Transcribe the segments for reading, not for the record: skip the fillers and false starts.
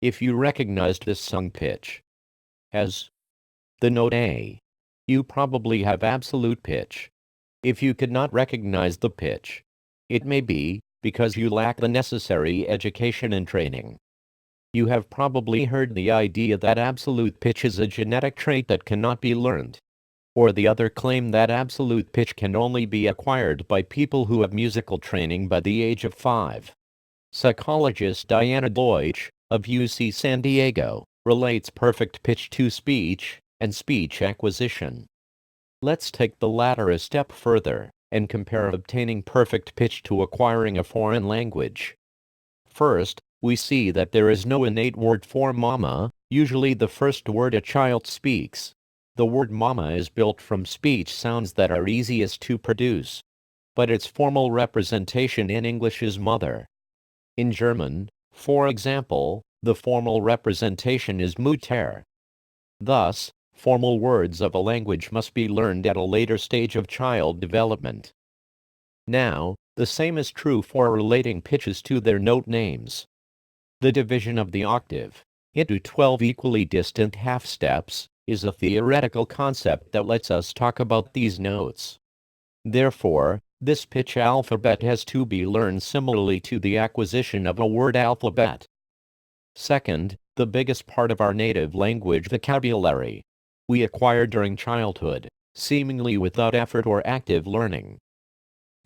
If you recognized this sung pitch as the note A, you probably have absolute pitch. If you could not recognize the pitch, it may be because you lack the necessary education and training. You have probably heard the idea that absolute pitch is a genetic trait that cannot be learned. Or the other claim that absolute pitch can only be acquired by people who have musical training by the age of 5. Psychologist Diana Deutsch, of UC San Diego, relates perfect pitch to speech and speech acquisition. Let's take the latter a step further and compare obtaining perfect pitch to acquiring a foreign language. First, we see that there is no innate word for mama, usually the first word a child speaks. The word mama is built from speech sounds that are easiest to produce, but its formal representation in English is mother. In German, for example, the formal representation is Mutter. Thus, formal words of a language must be learned at a later stage of child development. Now, the same is true for relating pitches to their note names. The division of the octave into 12 equally distant half steps is a theoretical concept that lets us talk about these notes. Therefore, this pitch alphabet has to be learned similarly to the acquisition of a word alphabet. Second, the biggest part of our native language vocabulary we acquire during childhood, seemingly without effort or active learning.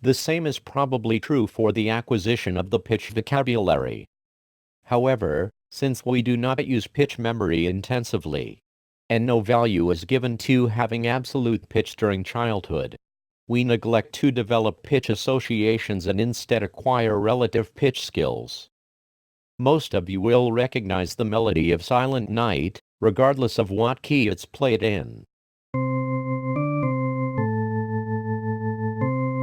The same is probably true for the acquisition of the pitch vocabulary. However, since we do not use pitch memory intensively, and no value is given to having absolute pitch during childhood, we neglect to develop pitch associations and instead acquire relative pitch skills. Most of you will recognize the melody of Silent Night, regardless of what key it's played in.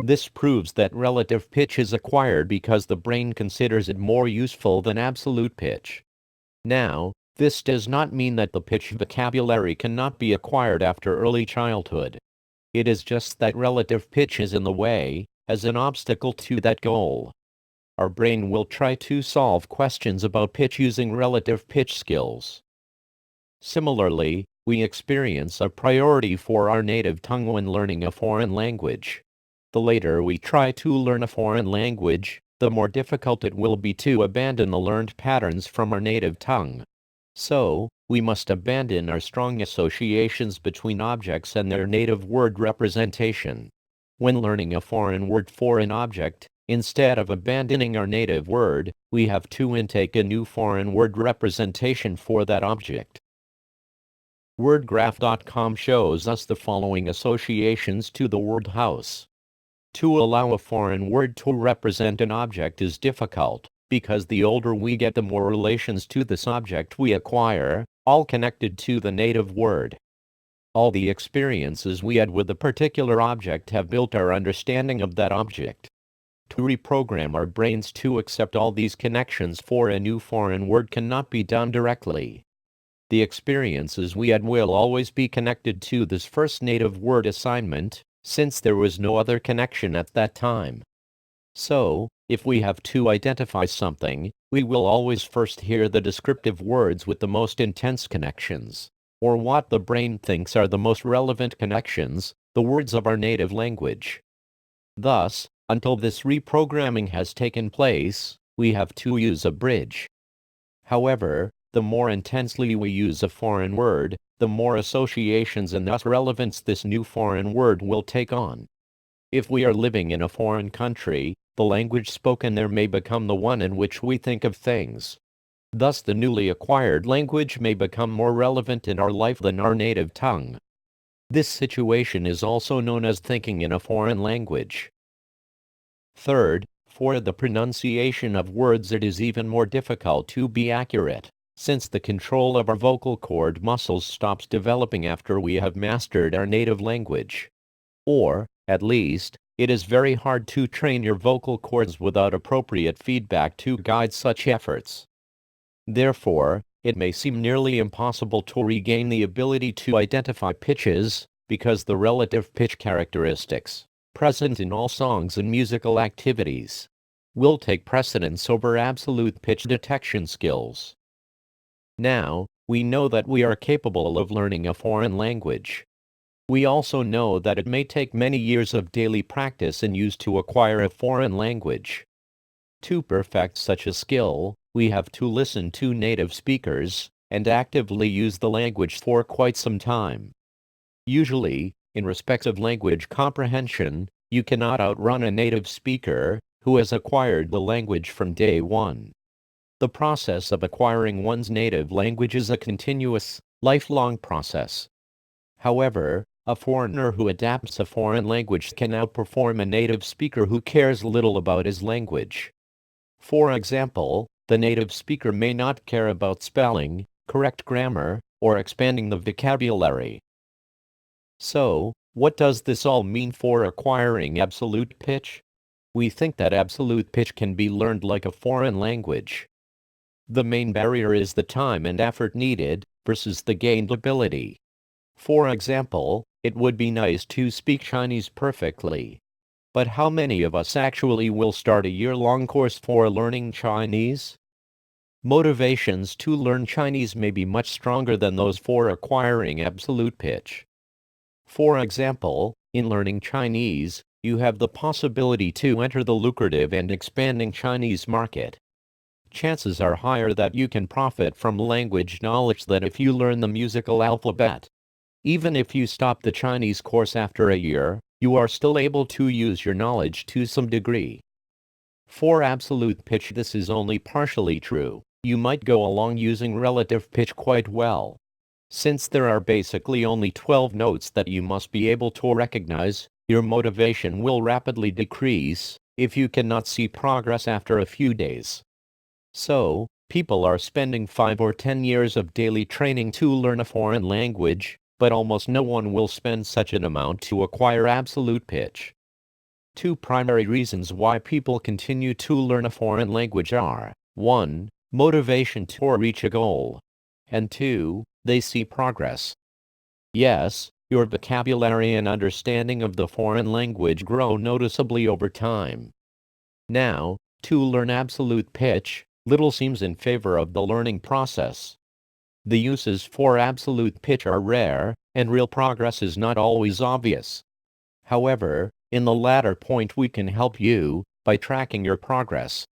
This proves that relative pitch is acquired because the brain considers it more useful than absolute pitch. Now, this does not mean that the pitch vocabulary cannot be acquired after early childhood. It is just that relative pitch is in the way, as an obstacle to that goal. Our brain will try to solve questions about pitch using relative pitch skills. Similarly, we experience a priority for our native tongue when learning a foreign language. The later we try to learn a foreign language, the more difficult it will be to abandon the learned patterns from our native tongue. So, we must abandon our strong associations between objects and their native word representation. When learning a foreign word for an object, instead of abandoning our native word, we have to intake a new foreign word representation for that object. WordGraph.com shows us the following associations to the word house. To allow a foreign word to represent an object is difficult, because the older we get the more relations to this object we acquire, all connected to the native word. All the experiences we had with a particular object have built our understanding of that object. To reprogram our brains to accept all these connections for a new foreign word cannot be done directly. The experiences we had will always be connected to this first native word assignment, since there was no other connection at that time. So, if we have to identify something, we will always first hear the descriptive words with the most intense connections, or what the brain thinks are the most relevant connections, the words of our native language. Thus, until this reprogramming has taken place, we have to use a bridge. However, the more intensely we use a foreign word, the more associations and thus relevance this new foreign word will take on. If we are living in a foreign country, the language spoken there may become the one in which we think of things. Thus the newly acquired language may become more relevant in our life than our native tongue. This situation is also known as thinking in a foreign language. Third, for the pronunciation of words it is even more difficult to be accurate, since the control of our vocal cord muscles stops developing after we have mastered our native language. Or, at least, it is very hard to train your vocal cords without appropriate feedback to guide such efforts. Therefore, it may seem nearly impossible to regain the ability to identify pitches, because the relative pitch characteristics, present in all songs and musical activities, will take precedence over absolute pitch detection skills. Now, we know that we are capable of learning a foreign language. We also know that it may take many years of daily practice and use to acquire a foreign language. To perfect such a skill, we have to listen to native speakers and actively use the language for quite some time. Usually, in respect of language comprehension, you cannot outrun a native speaker who has acquired the language from day one. The process of acquiring one's native language is a continuous, lifelong process. However, a foreigner who adapts a foreign language can outperform a native speaker who cares little about his language. For example, the native speaker may not care about spelling, correct grammar, or expanding the vocabulary. So, what does this all mean for acquiring absolute pitch? We think that absolute pitch can be learned like a foreign language. The main barrier is the time and effort needed versus the gained ability. For example, it would be nice to speak Chinese perfectly. But how many of us actually will start a year-long course for learning Chinese? Motivations to learn Chinese may be much stronger than those for acquiring absolute pitch. For example, in learning Chinese, you have the possibility to enter the lucrative and expanding Chinese market. Chances are higher that you can profit from language knowledge than if you learn the musical alphabet. Even if you stop the Chinese course after a year, you are still able to use your knowledge to some degree. For absolute pitch, this is only partially true. You might go along using relative pitch quite well. Since there are basically only 12 notes that you must be able to recognize, your motivation will rapidly decrease if you cannot see progress after a few days. So, people are spending 5 or 10 years of daily training to learn a foreign language, but almost no one will spend such an amount to acquire absolute pitch. Two primary reasons why people continue to learn a foreign language are: 1. Motivation to reach a goal, and 2. They see progress. Yes, your vocabulary and understanding of the foreign language grow noticeably over time. Now, to learn absolute pitch, little seems in favor of the learning process. The uses for absolute pitch are rare, and real progress is not always obvious. However, in the latter point we can help you by tracking your progress.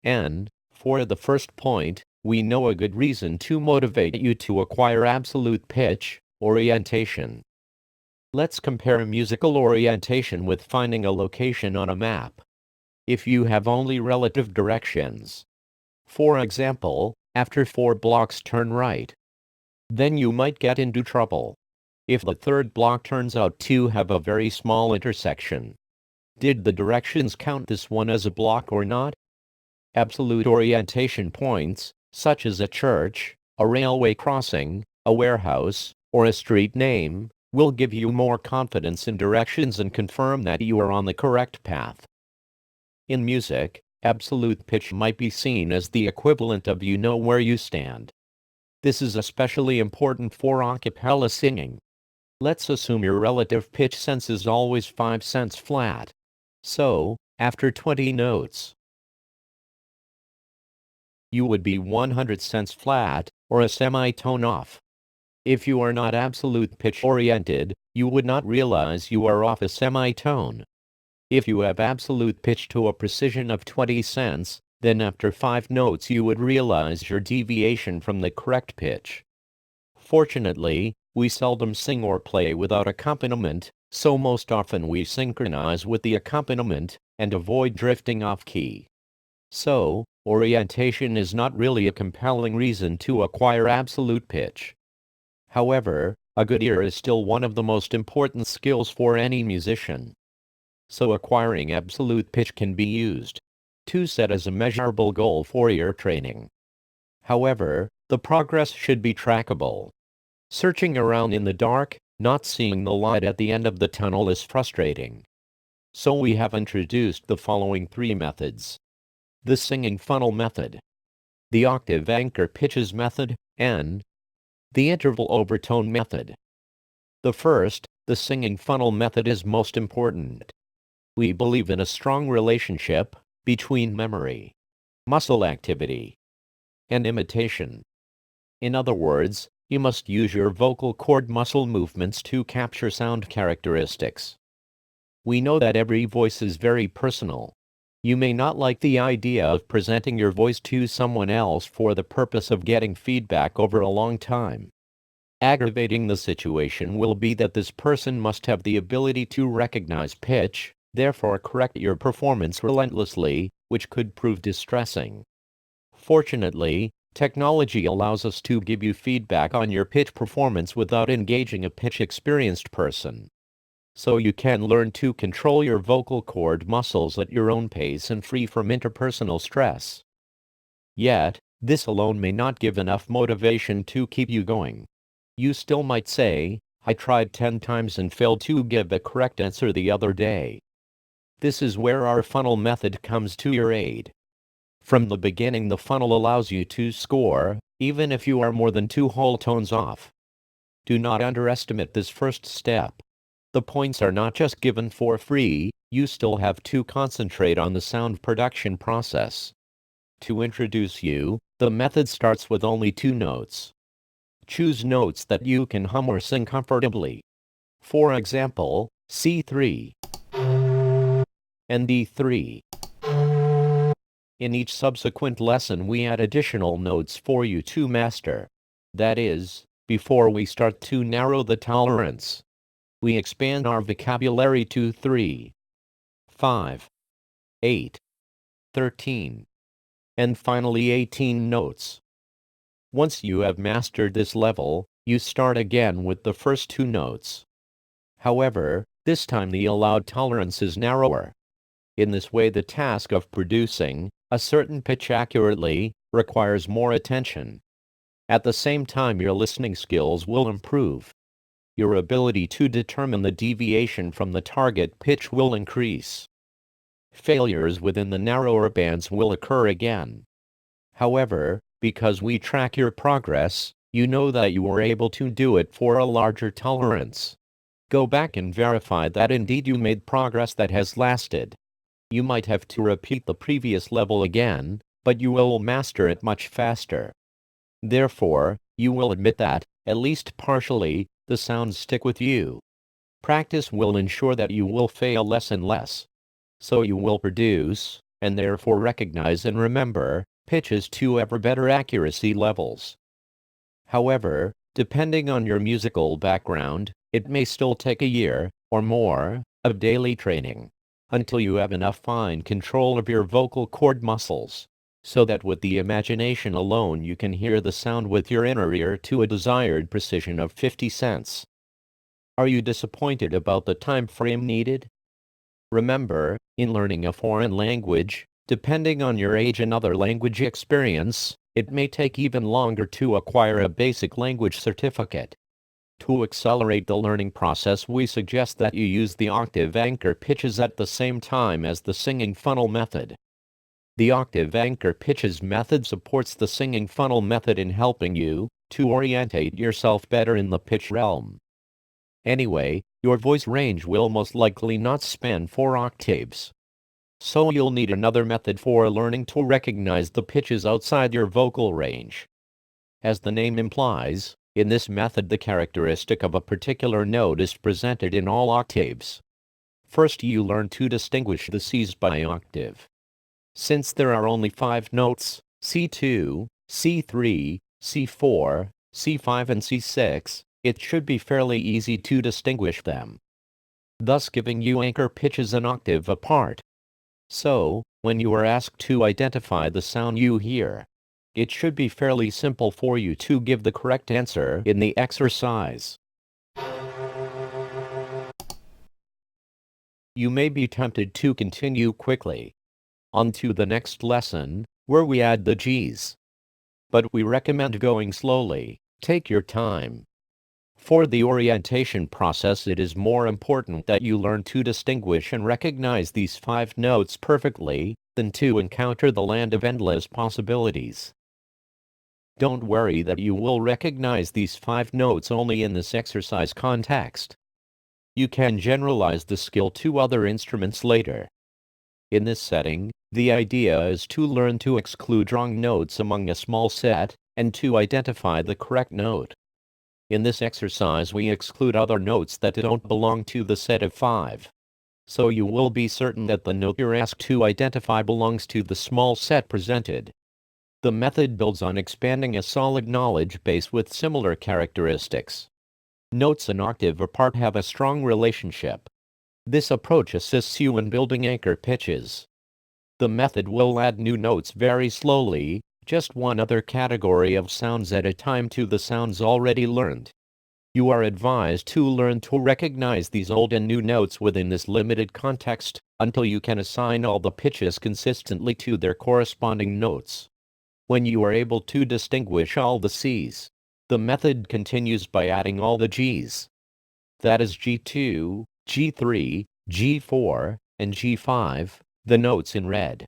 And, for the first point, we know a good reason to motivate you to acquire absolute pitch: orientation. Let's compare musical orientation with finding a location on a map. If you have only relative directions, for example, after 4 blocks turn right, then you might get into trouble. If the third block turns out to have a very small intersection, did the directions count this one as a block or not? Absolute orientation points, such as a church, a railway crossing, a warehouse, or a street name, will give you more confidence in directions and confirm that you are on the correct path. In music, absolute pitch might be seen as the equivalent of "you know where you stand." This is especially important for a cappella singing. Let's assume your relative pitch sense is always 5 cents flat. So, after 20 notes, you would be 100 cents flat, or a semitone off. If you are not absolute pitch oriented, you would not realize you are off a semitone. If you have absolute pitch to a precision of 20 cents, then after 5 notes you would realize your deviation from the correct pitch. Fortunately, we seldom sing or play without accompaniment, so most often we synchronize with the accompaniment and avoid drifting off key. So, orientation is not really a compelling reason to acquire absolute pitch. However, a good ear is still one of the most important skills for any musician. So acquiring absolute pitch can be used to set as a measurable goal for ear training. However, the progress should be trackable. Searching around in the dark, not seeing the light at the end of the tunnel is frustrating. So we have introduced the following 3 methods: the singing funnel method, the octave anchor pitches method, and the interval overtone method. The first, the singing funnel method, is most important. We believe in a strong relationship between memory, muscle activity, and imitation. In other words, you must use your vocal cord muscle movements to capture sound characteristics. We know that every voice is very personal. You may not like the idea of presenting your voice to someone else for the purpose of getting feedback over a long time. Aggravating the situation will be that this person must have the ability to recognize pitch, therefore correct your performance relentlessly, which could prove distressing. Fortunately, technology allows us to give you feedback on your pitch performance without engaging a pitch-experienced person. So you can learn to control your vocal cord muscles at your own pace and free from interpersonal stress. Yet, this alone may not give enough motivation to keep you going. You still might say, "I tried 10 times and failed to give a correct answer the other day." This is where our funnel method comes to your aid. From the beginning, the funnel allows you to score, even if you are more than 2 whole tones off. Do not underestimate this first step. The points are not just given for free, you still have to concentrate on the sound production process. To introduce you, the method starts with only 2 notes. Choose notes that you can hum or sing comfortably. For example, C3 and D3. In each subsequent lesson, we add additional notes for you to master. That is, before we start to narrow the tolerance, we expand our vocabulary to 3, 5, 8, 13, and finally 18 notes. Once you have mastered this level, you start again with the first 2 notes. However, this time the allowed tolerance is narrower. In this way, the task of producing a certain pitch accurately requires more attention. At the same time, your listening skills will improve. Your ability to determine the deviation from the target pitch will increase. Failures within the narrower bands will occur again. However, because we track your progress, you know that you were able to do it for a larger tolerance. Go back and verify that indeed you made progress that has lasted. You might have to repeat the previous level again, but you will master it much faster. Therefore, you will admit that, at least partially, the sounds stick with you. Practice will ensure that you will fail less and less. So you will produce, and therefore recognize and remember, pitches to ever better accuracy levels. However, depending on your musical background, it may still take a year, or more, of daily training, until you have enough fine control of your vocal cord muscles, so that with the imagination alone you can hear the sound with your inner ear to a desired precision of 50 cents. Are you disappointed about the time frame needed? Remember, in learning a foreign language, depending on your age and other language experience, it may take even longer to acquire a basic language certificate. To accelerate the learning process, we suggest that you use the octave anchor pitches at the same time as the singing funnel method. The octave anchor pitches method supports the singing funnel method in helping you to orientate yourself better in the pitch realm. Anyway, your voice range will most likely not span 4 octaves. So you'll need another method for learning to recognize the pitches outside your vocal range. As the name implies, in this method the characteristic of a particular note is presented in all octaves. First, you learn to distinguish the Cs by octave. Since there are only 5 notes, C2, C3, C4, C5 and C6, it should be fairly easy to distinguish them, thus giving you anchor pitches an octave apart. So, when you are asked to identify the sound you hear, it should be fairly simple for you to give the correct answer in the exercise. You may be tempted to continue quickly on to the next lesson, where we add the Gs. But we recommend going slowly. Take your time. For the orientation process, it is more important that you learn to distinguish and recognize these 5 notes perfectly than to encounter the land of endless possibilities. Don't worry that you will recognize these 5 notes only in this exercise context. You can generalize the skill to other instruments later. In this setting, the idea is to learn to exclude wrong notes among a small set, and to identify the correct note. In this exercise we exclude other notes that don't belong to the set of 5. So you will be certain that the note you're asked to identify belongs to the small set presented. The method builds on expanding a solid knowledge base with similar characteristics. Notes an octave apart have a strong relationship. This approach assists you in building anchor pitches. The method will add new notes very slowly, just one other category of sounds at a time to the sounds already learned. You are advised to learn to recognize these old and new notes within this limited context, until you can assign all the pitches consistently to their corresponding notes. When you are able to distinguish all the Cs, the method continues by adding all the Gs. That is G2, G3, G4, and G5, the notes in red.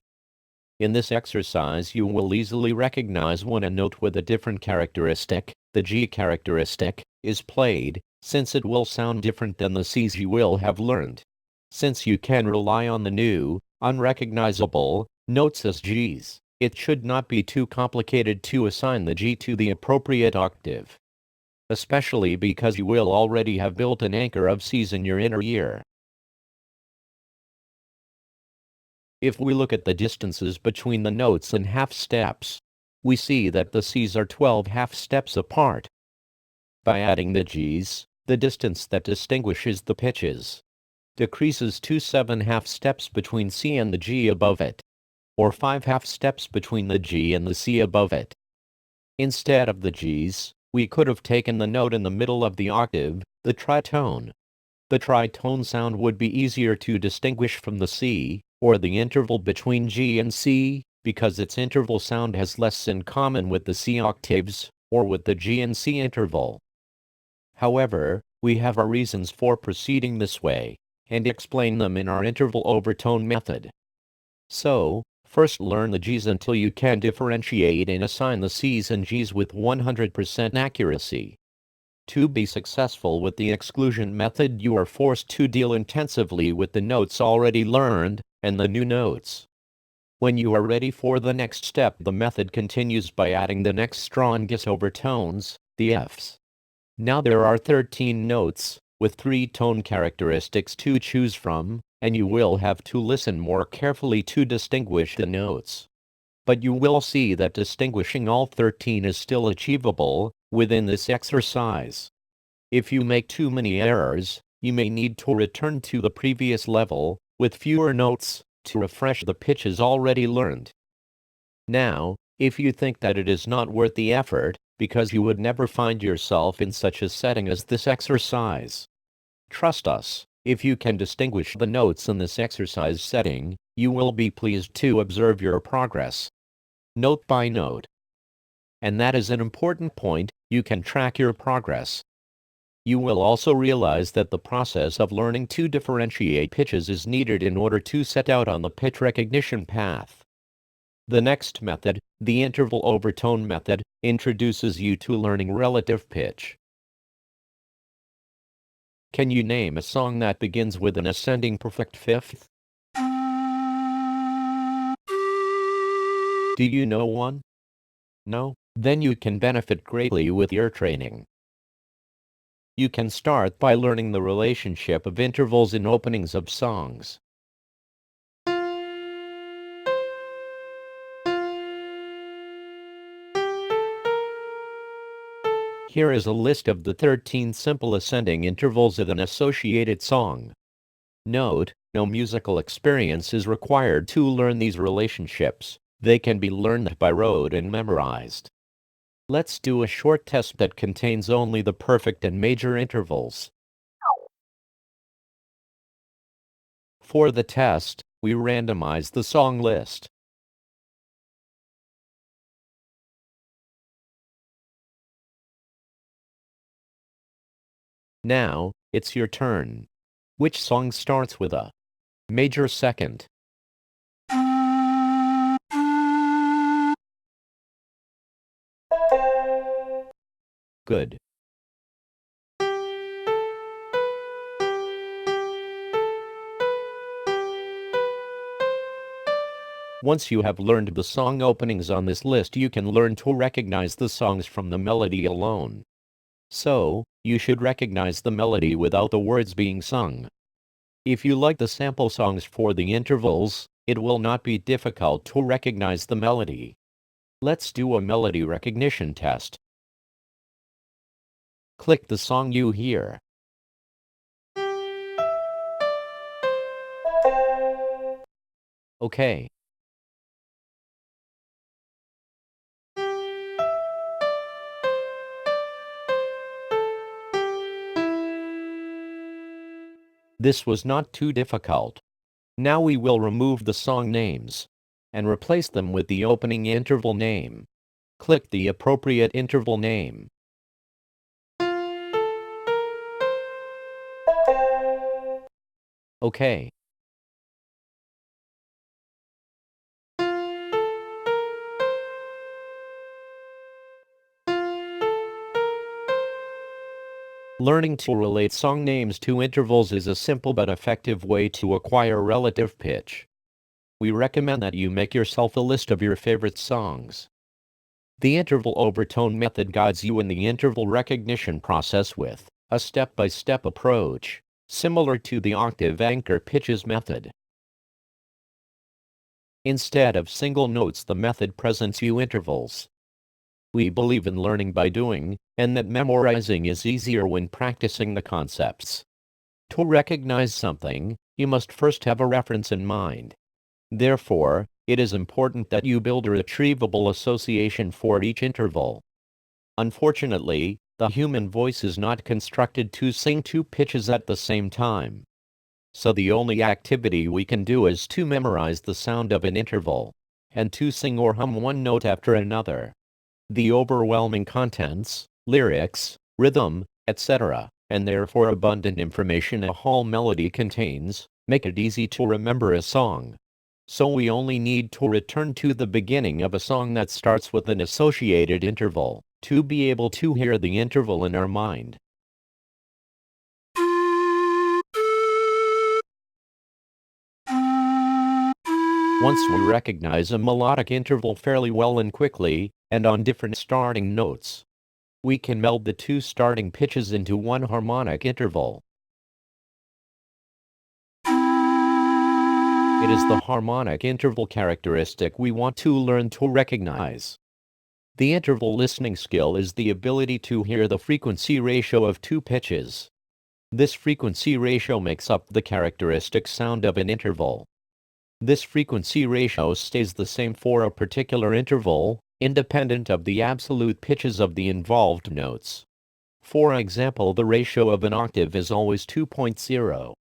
In this exercise you will easily recognize when a note with a different characteristic, the G characteristic, is played, since it will sound different than the Cs you will have learned. Since you can rely on the new, unrecognizable, notes as Gs, it should not be too complicated to assign the G to the appropriate octave. Especially because you will already have built an anchor of Cs in your inner ear. If we look at the distances between the notes in half steps, we see that the Cs are 12 half steps apart. By adding the Gs, the distance that distinguishes the pitches decreases to 7 half steps between C and the G above it, or 5 half steps between the G and the C above it. Instead of the Gs, we could have taken the note in the middle of the octave, the tritone. The tritone sound would be easier to distinguish from the C, or the interval between G and C, because its interval sound has less in common with the C octaves, or with the G and C interval. However, we have our reasons for proceeding this way, and explain them in our interval overtone method. So, first learn the Gs until you can differentiate and assign the Cs and Gs with 100% accuracy. To be successful with the exclusion method, you are forced to deal intensively with the notes already learned, and the new notes. When you are ready for the next step, the method continues by adding the next strongest overtones, the Fs. Now there are 13 notes, with 3 tone characteristics to choose from, and you will have to listen more carefully to distinguish the notes. But you will see that distinguishing all 13 is still achievable within this exercise. If you make too many errors, you may need to return to the previous level, with fewer notes, to refresh the pitches already learned. Now, if you think that it is not worth the effort, because you would never find yourself in such a setting as this exercise, trust us, if you can distinguish the notes in this exercise setting, you will be pleased to observe your progress, note by note. And that is an important point, you can track your progress. You will also realize that the process of learning to differentiate pitches is needed in order to set out on the pitch recognition path. The next method, the interval overtone method, introduces you to learning relative pitch. Can you name a song that begins with an ascending perfect fifth? Do you know one? No? Then you can benefit greatly with ear training. You can start by learning the relationship of intervals in openings of songs. Here is a list of the 13 simple ascending intervals of an associated song. Note, no musical experience is required to learn these relationships. They can be learned by rote and memorized. Let's do a short test that contains only the perfect and major intervals. For the test, we randomize the song list. Now, it's your turn. Which song starts with a major second? Good. Once you have learned the song openings on this list, you can learn to recognize the songs from the melody alone. So, you should recognize the melody without the words being sung. If you like the sample songs for the intervals, it will not be difficult to recognize the melody. Let's do a melody recognition test. Click the song you hear. OK. This was not too difficult. Now we will remove the song names and replace them with the opening interval name. Click the appropriate interval name. OK. Learning to relate song names to intervals is a simple but effective way to acquire relative pitch. We recommend that you make yourself a list of your favorite songs. The interval overtone method guides you in the interval recognition process with a step-by-step approach, similar to the octave anchor pitches method. Instead of single notes, the method presents you intervals. We believe in learning by doing, and that memorizing is easier when practicing the concepts. To recognize something, you must first have a reference in mind. Therefore, it is important that you build a retrievable association for each interval. Unfortunately, the human voice is not constructed to sing two pitches at the same time. So the only activity we can do is to memorize the sound of an interval, and to sing or hum one note after another. The overwhelming contents, lyrics, rhythm, etc., and therefore abundant information a whole melody contains, make it easy to remember a song. So we only need to return to the beginning of a song that starts with an associated interval, to be able to hear the interval in our mind. Once we recognize a melodic interval fairly well and quickly, and on different starting notes, we can meld the two starting pitches into one harmonic interval. It is the harmonic interval characteristic we want to learn to recognize. The interval listening skill is the ability to hear the frequency ratio of two pitches. This frequency ratio makes up the characteristic sound of an interval. This frequency ratio stays the same for a particular interval, independent of the absolute pitches of the involved notes. For example, the ratio of an octave is always 2.0.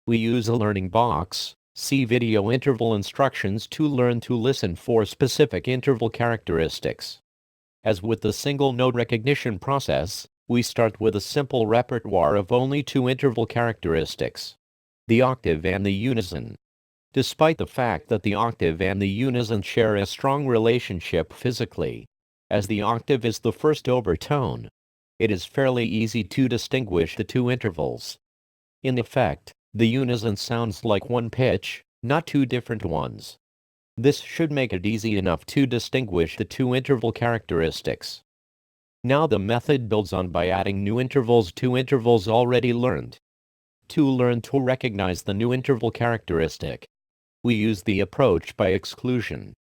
We use a learning box, see video interval instructions to learn to listen for specific interval characteristics. As with the single note recognition process, we start with a simple repertoire of only two interval characteristics: the octave and the unison. Despite the fact that the octave and the unison share a strong relationship physically, as the octave is the first overtone, it is fairly easy to distinguish the two intervals. In effect, the unison sounds like one pitch, not two different ones. This should make it easy enough to distinguish the two interval characteristics. Now the method builds on by adding new intervals to intervals already learned. To learn to recognize the new interval characteristic, we use the approach by exclusion.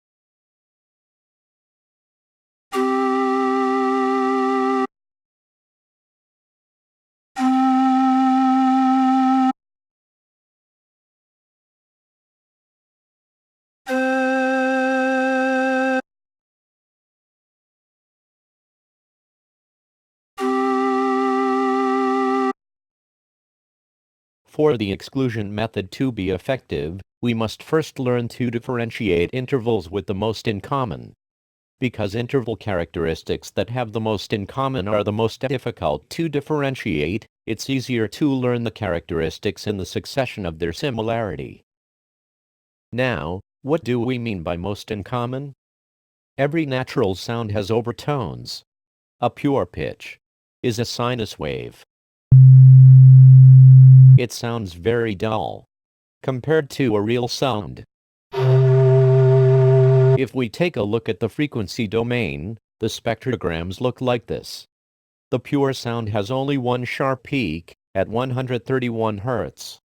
For the exclusion method to be effective, we must first learn to differentiate intervals with the most in common. Because interval characteristics that have the most in common are the most difficult to differentiate, it's easier to learn the characteristics in the succession of their similarity. Now, what do we mean by most in common? Every natural sound has overtones. A pure pitch is a sinus wave. it sounds very dull compared to a real sound. If we take a look at the frequency domain, the spectrograms look like this. The pure sound has only one sharp peak at 131 Hz,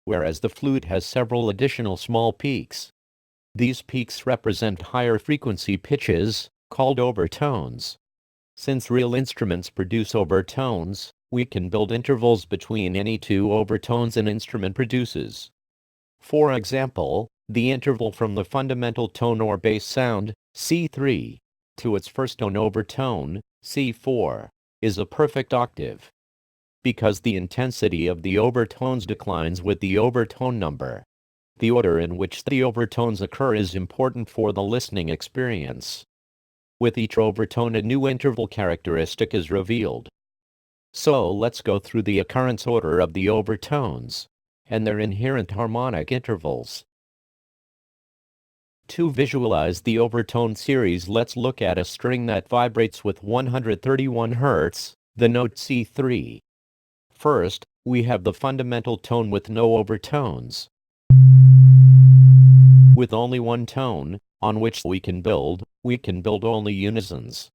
whereas the flute has several additional small peaks. These peaks represent higher frequency pitches, called overtones. Since real instruments produce overtones, we can build intervals between any two overtones an instrument produces. For example, the interval from the fundamental tone or bass sound, C3, to its first tone overtone, C4, is a perfect octave. Because the intensity of the overtones declines with the overtone number, the order in which the overtones occur is important for the listening experience. With each overtone, a new interval characteristic is revealed. So let's go through the occurrence order of the overtones and their inherent harmonic intervals. To visualize the overtone series, let's look at a string that vibrates with 131 Hz, the note C3. First, we have the fundamental tone with no overtones. With only one tone, on which we can build only unisons.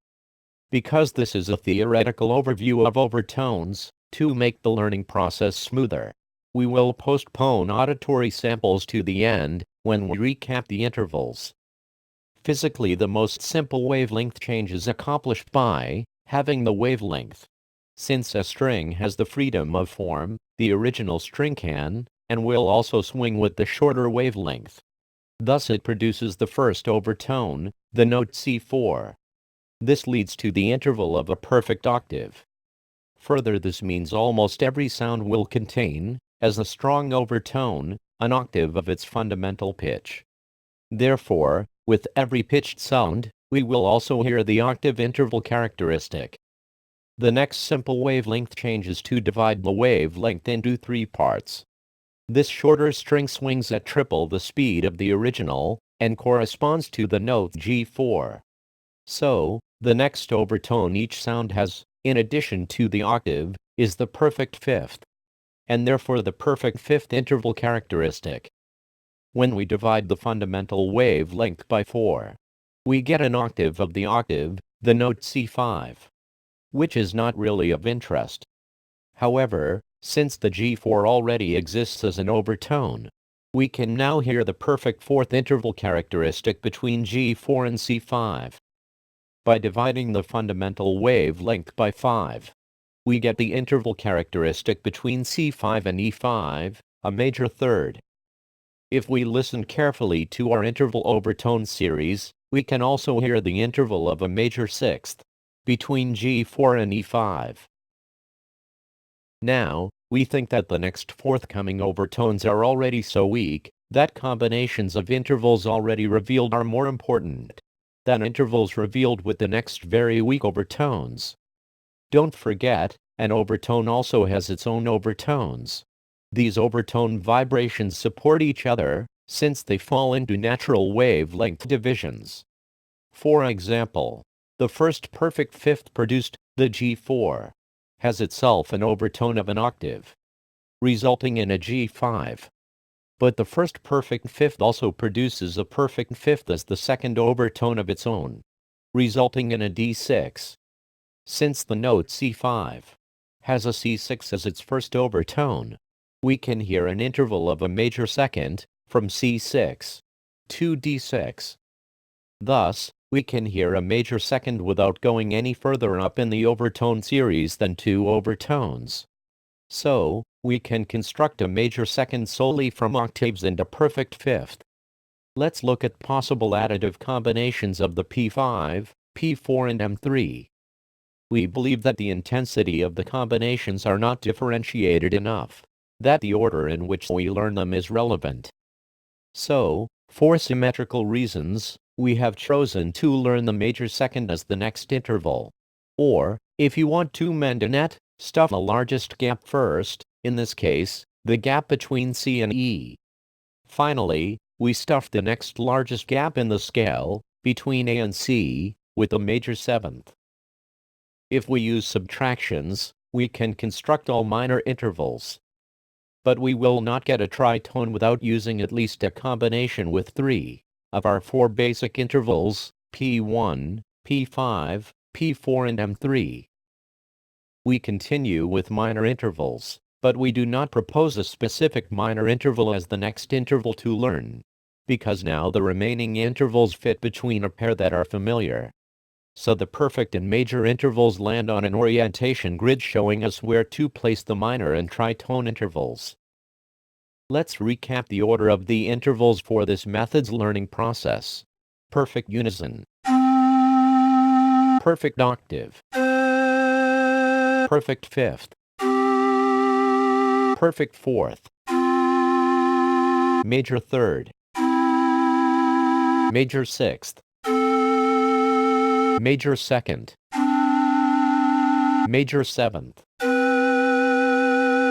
Because this is a theoretical overview of overtones, to make the learning process smoother, we will postpone auditory samples to the end when we recap the intervals. Physically, the most simple wavelength change is accomplished by having the wavelength. Since a string has the freedom of form, the original string can and will also swing with the shorter wavelength. Thus it produces the first overtone, the note C4. This leads to the interval of a perfect octave. Further, this means almost every sound will contain, as a strong overtone, an octave of its fundamental pitch. Therefore, with every pitched sound, we will also hear the octave interval characteristic. The next simple wavelength change is to divide the wavelength into three parts. This shorter string swings at triple the speed of the original, and corresponds to the note G4. So, the next overtone each sound has, in addition to the octave, is the perfect fifth, and therefore the perfect fifth interval characteristic. When we divide the fundamental wavelength by 4, we get an octave of the octave, the note C5, which is not really of interest. However, since the G4 already exists as an overtone, we can now hear the perfect fourth interval characteristic between G4 and C5. By dividing the fundamental wavelength by 5, we get the interval characteristic between C5 and E5, a major third. If we listen carefully to our interval overtone series, we can also hear the interval of a major sixth between G4 and E5. Now, we think that the next forthcoming overtones are already so weak that combinations of intervals already revealed are more important than intervals revealed with the next very weak overtones. Don't forget, an overtone also has its own overtones. These overtone vibrations support each other, since they fall into natural wavelength divisions. For example, the first perfect fifth produced, the G4, has itself an overtone of an octave, resulting in a G5. But the first perfect fifth also produces a perfect fifth as the second overtone of its own, resulting in a D6. Since the note C5 has a C6 as its first overtone, we can hear an interval of a major second from C6 to D6. Thus, we can hear a major second without going any further up in the overtone series than 2 overtones. So, we can construct a major second solely from octaves and a perfect fifth. Let's look at possible additive combinations of the P5, P4 and M3. We believe that the intensity of the combinations are not differentiated enough, that the order in which we learn them is relevant. So, for symmetrical reasons, we have chosen to learn the major second as the next interval. Or, if you want to mend a net, stuff the largest gap first, in this case, the gap between C and E. Finally, we stuff the next largest gap in the scale, between A and C, with a major seventh. If we use subtractions, we can construct all minor intervals. but we will not get a tritone without using at least a combination with 3 of our 4 basic intervals, P1, P5, P4 and M3. We continue with minor intervals, but we do not propose a specific minor interval as the next interval to learn, because now the remaining intervals fit between a pair that are familiar. So the perfect and major intervals land on an orientation grid showing us where to place the minor and tritone intervals. Let's recap the order of the intervals for this method's learning process. Perfect unison, perfect octave, perfect fifth, perfect fourth, major third, major sixth, major second, major seventh.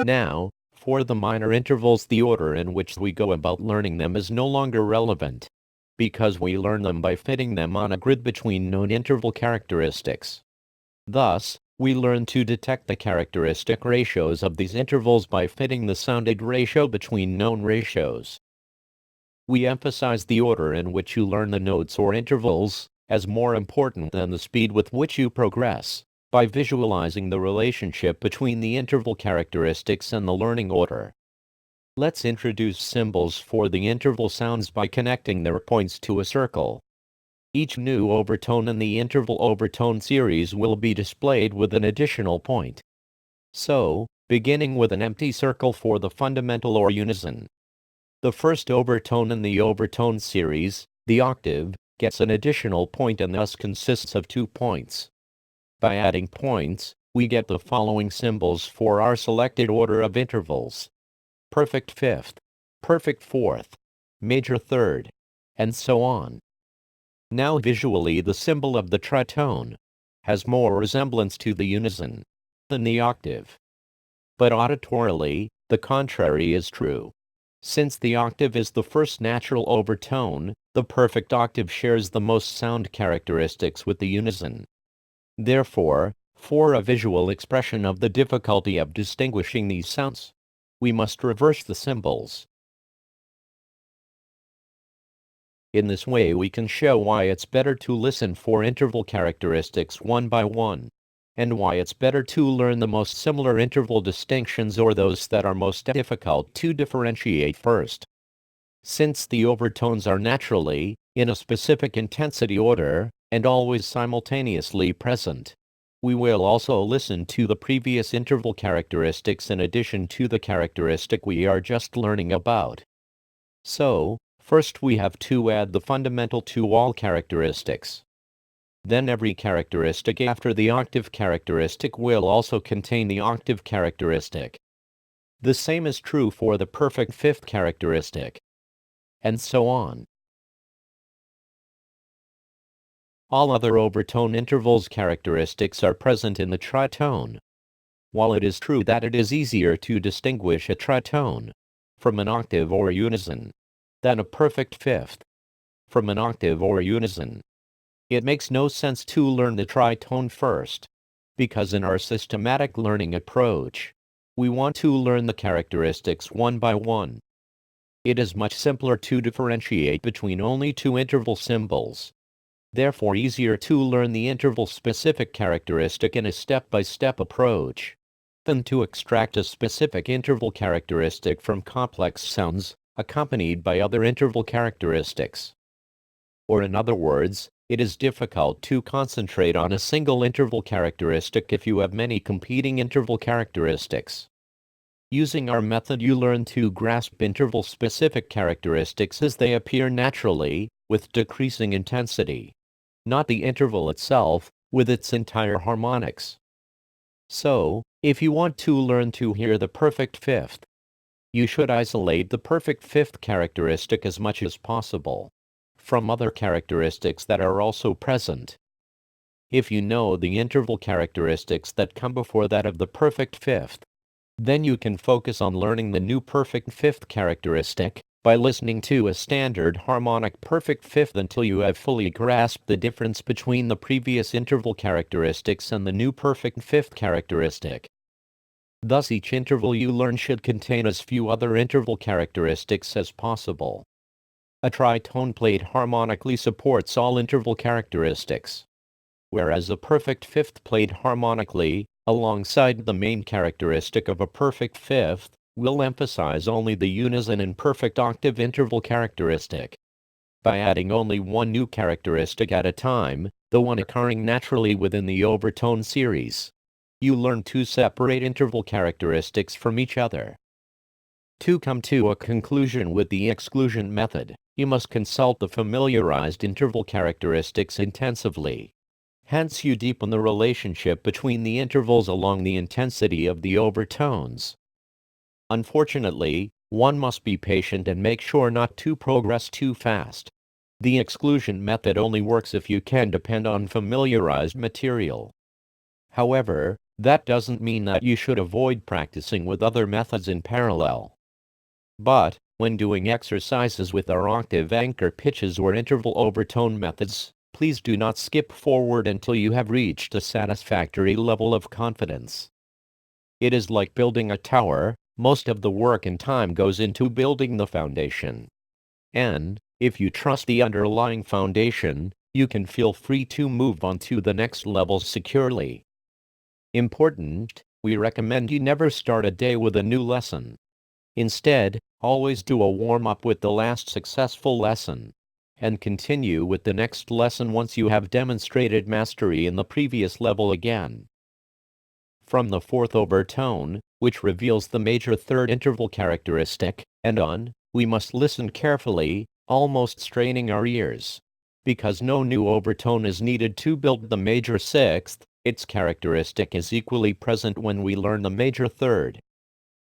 Now, for the minor intervals, the order in which we go about learning them is no longer relevant, because we learn them by fitting them on a grid between known interval characteristics. Thus, we learn to detect the characteristic ratios of these intervals by fitting the sounded ratio between known ratios. We emphasize the order in which you learn the notes or intervals as more important than the speed with which you progress, by visualizing the relationship between the interval characteristics and the learning order. Let's introduce symbols for the interval sounds by connecting their points to a circle. Each new overtone in the interval overtone series will be displayed with an additional point. So, beginning with an empty circle for the fundamental or unison. The first overtone in the overtone series, the octave, gets an additional point and thus consists of 2 points. By adding points, we get the following symbols for our selected order of intervals: perfect fifth, perfect fourth, major third, and so on. Now visually the symbol of the tritone has more resemblance to the unison than the octave. But auditorily, the contrary is true. Since the octave is the first natural overtone, the perfect octave shares the most sound characteristics with the unison. Therefore, for a visual expression of the difficulty of distinguishing these sounds, we must reverse the symbols. In this way we can show why it's better to listen for interval characteristics one by one, and why it's better to learn the most similar interval distinctions or those that are most difficult to differentiate first. Since the overtones are naturally, in a specific intensity order, and always simultaneously present, we will also listen to the previous interval characteristics in addition to the characteristic we are just learning about. So, first we have to add the fundamental to all characteristics. Then every characteristic after the octave characteristic will also contain the octave characteristic. The same is true for the perfect fifth characteristic, and so on. All other overtone intervals characteristics are present in the tritone. While it is true that it is easier to distinguish a tritone from an octave or unison than a perfect fifth from an octave or unison, it makes no sense to learn the tritone first, because in our systematic learning approach, we want to learn the characteristics one by one. It is much simpler to differentiate between only 2 interval symbols, therefore easier to learn the interval-specific characteristic in a step-by-step approach, than to extract a specific interval characteristic from complex sounds accompanied by other interval characteristics. Or in other words, it is difficult to concentrate on a single interval characteristic if you have many competing interval characteristics. Using our method, you learn to grasp interval-specific characteristics as they appear naturally, with decreasing intensity, not the interval itself, with its entire harmonics. So, if you want to learn to hear the perfect fifth, you should isolate the perfect fifth characteristic as much as possible from other characteristics that are also present. If you know the interval characteristics that come before that of the perfect fifth, then you can focus on learning the new perfect fifth characteristic by listening to a standard harmonic perfect fifth until you have fully grasped the difference between the previous interval characteristics and the new perfect fifth characteristic. Thus each interval you learn should contain as few other interval characteristics as possible. A tritone played harmonically supports all interval characteristics, whereas a perfect fifth played harmonically, alongside the main characteristic of a perfect fifth, will emphasize only the unison and perfect octave interval characteristic. By adding only one new characteristic at a time, the one occurring naturally within the overtone series, you learn to separate interval characteristics from each other. To come to a conclusion with the exclusion method, you must consult the familiarized interval characteristics intensively. Hence you deepen the relationship between the intervals along the intensity of the overtones. Unfortunately, one must be patient and make sure not to progress too fast. The exclusion method only works if you can depend on familiarized material. However, that doesn't mean that you should avoid practicing with other methods in parallel. But, when doing exercises with our octave anchor pitches or interval overtone methods, please do not skip forward until you have reached a satisfactory level of confidence. It is like building a tower. Most of the work and time goes into building the foundation. And, if you trust the underlying foundation, you can feel free to move on to the next level securely. Important, we recommend you never start a day with a new lesson. Instead, always do a warm-up with the last successful lesson, and continue with the next lesson once you have demonstrated mastery in the previous level again. From the fourth overtone, which reveals the major third interval characteristic, and on, we must listen carefully, almost straining our ears. Because no new overtone is needed to build the major sixth, its characteristic is equally present when we learn the major third.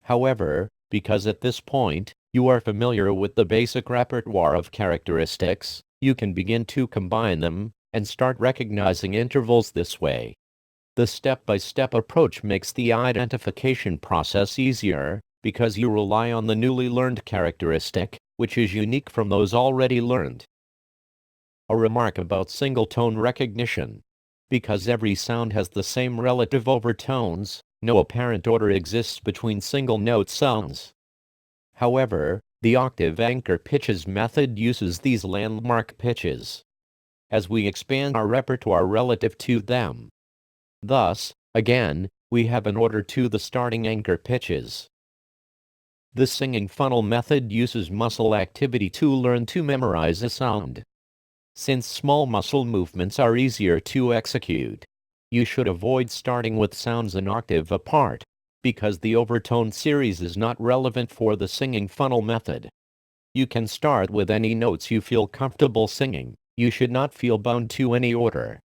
However, because at this point, you are familiar with the basic repertoire of characteristics, you can begin to combine them, and start recognizing intervals this way. The step-by-step approach makes the identification process easier, because you rely on the newly learned characteristic, which is unique from those already learned. A remark about single-tone recognition. Because every sound has the same relative overtones, no apparent order exists between single-note sounds. However, the octave anchor pitches method uses these landmark pitches, as we expand our repertoire relative to them. Thus, again, we have an order to the starting anchor pitches. The singing funnel method uses muscle activity to learn to memorize a sound. Since small muscle movements are easier to execute, you should avoid starting with sounds an octave apart, because the overtone series is not relevant for the singing funnel method. You can start with any notes you feel comfortable singing. You should not feel bound to any order.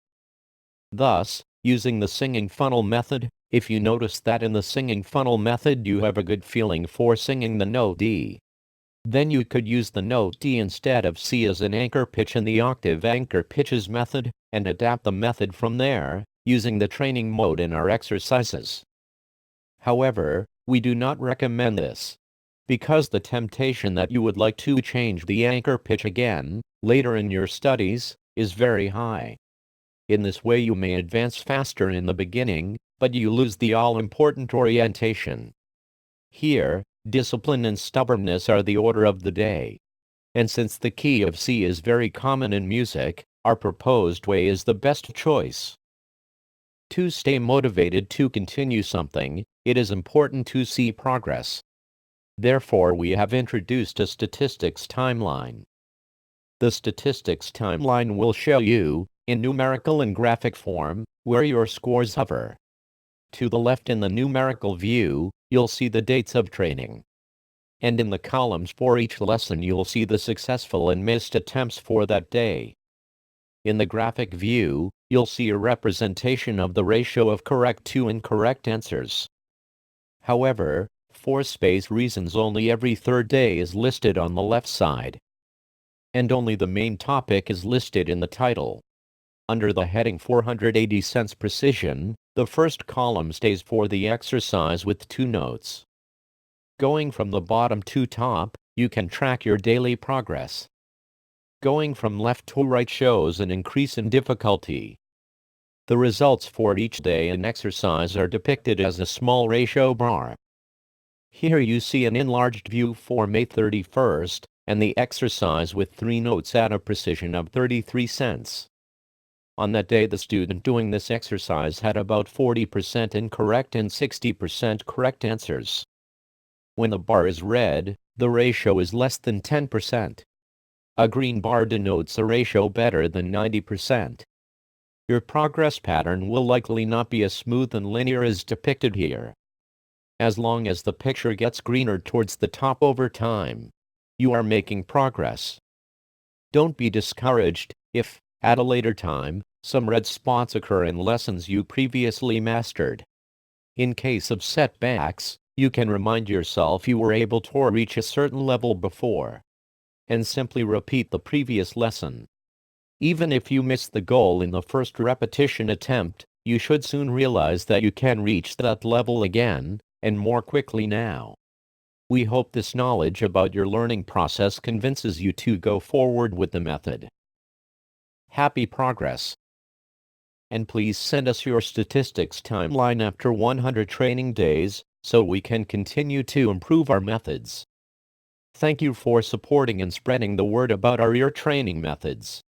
Thus, using the singing funnel method, if you notice that in the singing funnel method you have a good feeling for singing the note D, then you could use the note D instead of C as an anchor pitch in the octave anchor pitches method, and adapt the method from there, using the training mode in our exercises. However, we do not recommend this, because the temptation that you would like to change the anchor pitch again, later in your studies, is very high. In this way you may advance faster in the beginning, but you lose the all-important orientation. Here, discipline and stubbornness are the order of the day. And since the key of C is very common in music, our proposed way is the best choice. To stay motivated to continue something, it is important to see progress. Therefore, we have introduced a statistics timeline. The statistics timeline will show you, in numerical and graphic form, where your scores hover. To the left in the numerical view, you'll see the dates of training. And in the columns for each lesson you'll see the successful and missed attempts for that day. In the graphic view, you'll see a representation of the ratio of correct to incorrect answers. However, for space reasons only every third day is listed on the left side, and only the main topic is listed in the title. Under the heading 480 cents precision, the first column stays for the exercise with 2 notes. Going from the bottom to top, you can track your daily progress. Going from left to right shows an increase in difficulty. The results for each day and exercise are depicted as a small ratio bar. Here you see an enlarged view for May 31st, and the exercise with 3 notes at a precision of 33 cents. On that day, the student doing this exercise had about 40% incorrect and 60% correct answers. When the bar is red, the ratio is less than 10%. A green bar denotes a ratio better than 90%. Your progress pattern will likely not be as smooth and linear as depicted here. As long as the picture gets greener towards the top over time, you are making progress. Don't be discouraged if, at a later time, some red spots occur in lessons you previously mastered. In case of setbacks, you can remind yourself you were able to reach a certain level before, and simply repeat the previous lesson. Even if you miss the goal in the first repetition attempt, you should soon realize that you can reach that level again, and more quickly now. We hope this knowledge about your learning process convinces you to go forward with the method. Happy progress! And please send us your statistics timeline after 100 training days, so we can continue to improve our methods. Thank you for supporting and spreading the word about our ear training methods.